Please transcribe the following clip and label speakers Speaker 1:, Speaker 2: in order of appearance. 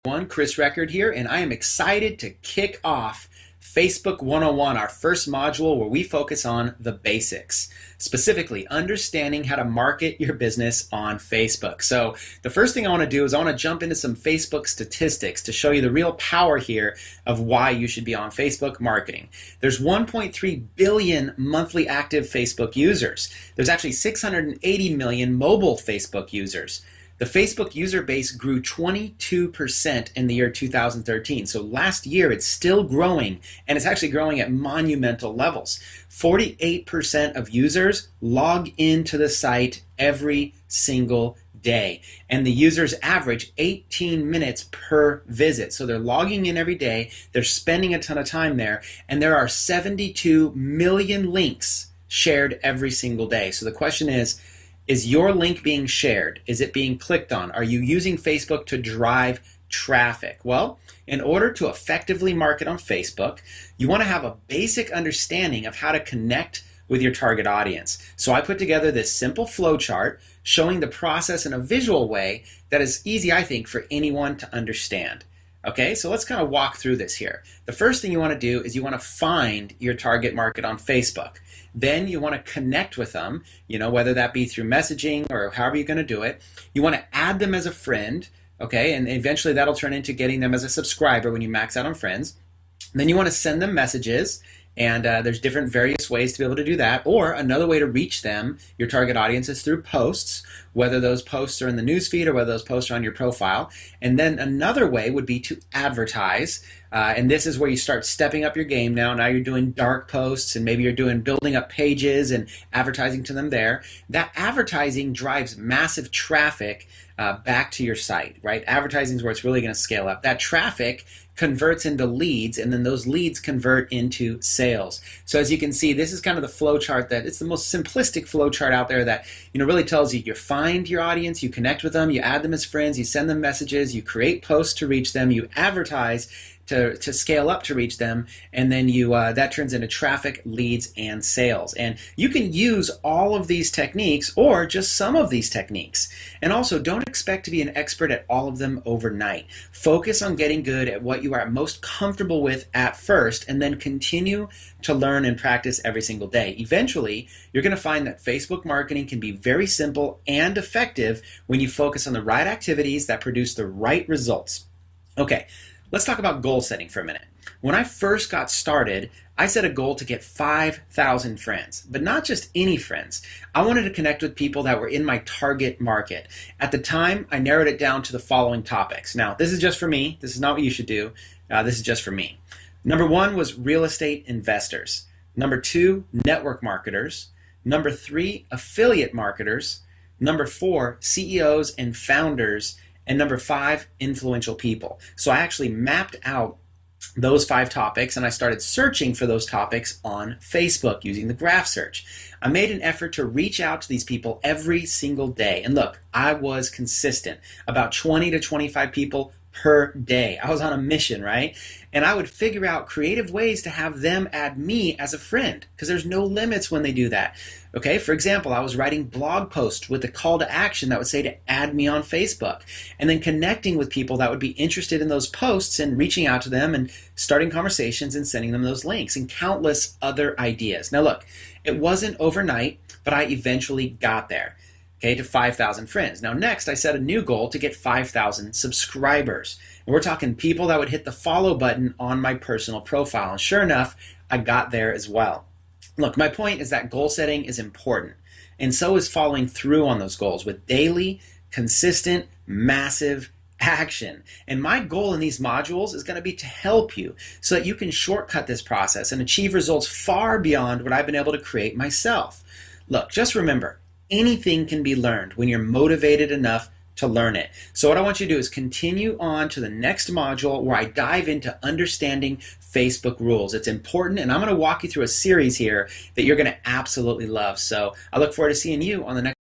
Speaker 1: Chris Record here, and I am excited to kick off Facebook 101, our first module where we focus on the basics, specifically understanding how to market your business on Facebook. So the first thing I want to do is I want to jump into some Facebook statistics to show you the real power here of why you should be on Facebook marketing. There's 1.3 billion monthly active Facebook users. There's actually 680 million mobile Facebook users. The Facebook user base grew 22% in the year 2013. So last year, it's still growing, and it's actually growing at monumental levels. 48% of users log into the site every single day, and the users average 18 minutes per visit. So they're logging in every day, they're spending a ton of time there, and there are 72 million links shared every single day. So the question is your link being shared? Is it being clicked on? Are you using Facebook to drive traffic? Well, in order to effectively market on Facebook, you want to have a basic understanding of how to connect with your target audience. So I put together this simple flow chart showing the process in a visual way that is easy, I think, for anyone to understand. Okay, so let's kind of walk through this here. The first thing you want to do is you want to find your target market on Facebook. Then you want to connect with them, whether that be through messaging or however you're going to do it. You want to add them as a friend, okay, and eventually that'll turn into getting them as a subscriber when you max out on friends. Then you want to send them messages, and there's different various ways to be able to do that. Or another way to reach them, your target audience, is through posts, whether those posts are in the newsfeed or whether those posts are on your profile. And then another way would be to advertise. And this is where you start stepping up your game now. Now you're doing dark posts, and maybe you're doing building up pages and advertising to them there. That advertising drives massive traffic back to your site, right? Advertising is where it's really going to scale up. That traffic converts into leads, and then those leads convert into sales. So as you can see, this is kind of the flow chart that it's the most simplistic flow chart out there that really tells you find your audience, you connect with them, you add them as friends, you send them messages, you create posts to reach them, you advertise to scale up to reach them, and then that turns into traffic, leads, and sales. And you can use all of these techniques or just some of these techniques. And also, don't expect to be an expert at all of them overnight. Focus on getting good at what you are most comfortable with at first, and then continue to learn and practice every single day. Eventually, you're going to find that Facebook marketing can be very simple and effective when you focus on the right activities that produce the right results. Okay. Let's talk about goal setting for a minute. When I first got started, I set a goal to get 5,000 friends, but not just any friends. I wanted to connect with people that were in my target market. At the time, I narrowed it down to the following topics. Now, this is just for me. This is not what you should do. This is just for me. Number 1 was real estate investors. Number 2, network marketers. Number 3, affiliate marketers. Number 4, CEOs and founders. And number 5, influential people. So I actually mapped out those 5 topics, and I started searching for those topics on Facebook using the graph search. I made an effort to reach out to these people every single day. And look, I was consistent, about 20 to 25 people per day. I was on a mission, right? And I would figure out creative ways to have them add me as a friend, because there's no limits when they do that. Okay, for example, I was writing blog posts with a call to action that would say to add me on Facebook, and then connecting with people that would be interested in those posts and reaching out to them and starting conversations and sending them those links, and countless other ideas. Now look, it wasn't overnight, but I eventually got there. Okay, to 5,000 friends. Now next, I set a new goal to get 5,000 subscribers. And we're talking people that would hit the follow button on my personal profile. And sure enough, I got there as well. Look, my point is that goal setting is important. And so is following through on those goals with daily, consistent, massive action. And my goal in these modules is going to be to help you so that you can shortcut this process and achieve results far beyond what I've been able to create myself. Look, just remember, anything can be learned when you're motivated enough to learn it. So what I want you to do is continue on to the next module where I dive into understanding Facebook rules. It's important, and I'm going to walk you through a series here that you're going to absolutely love. So I look forward to seeing you on the next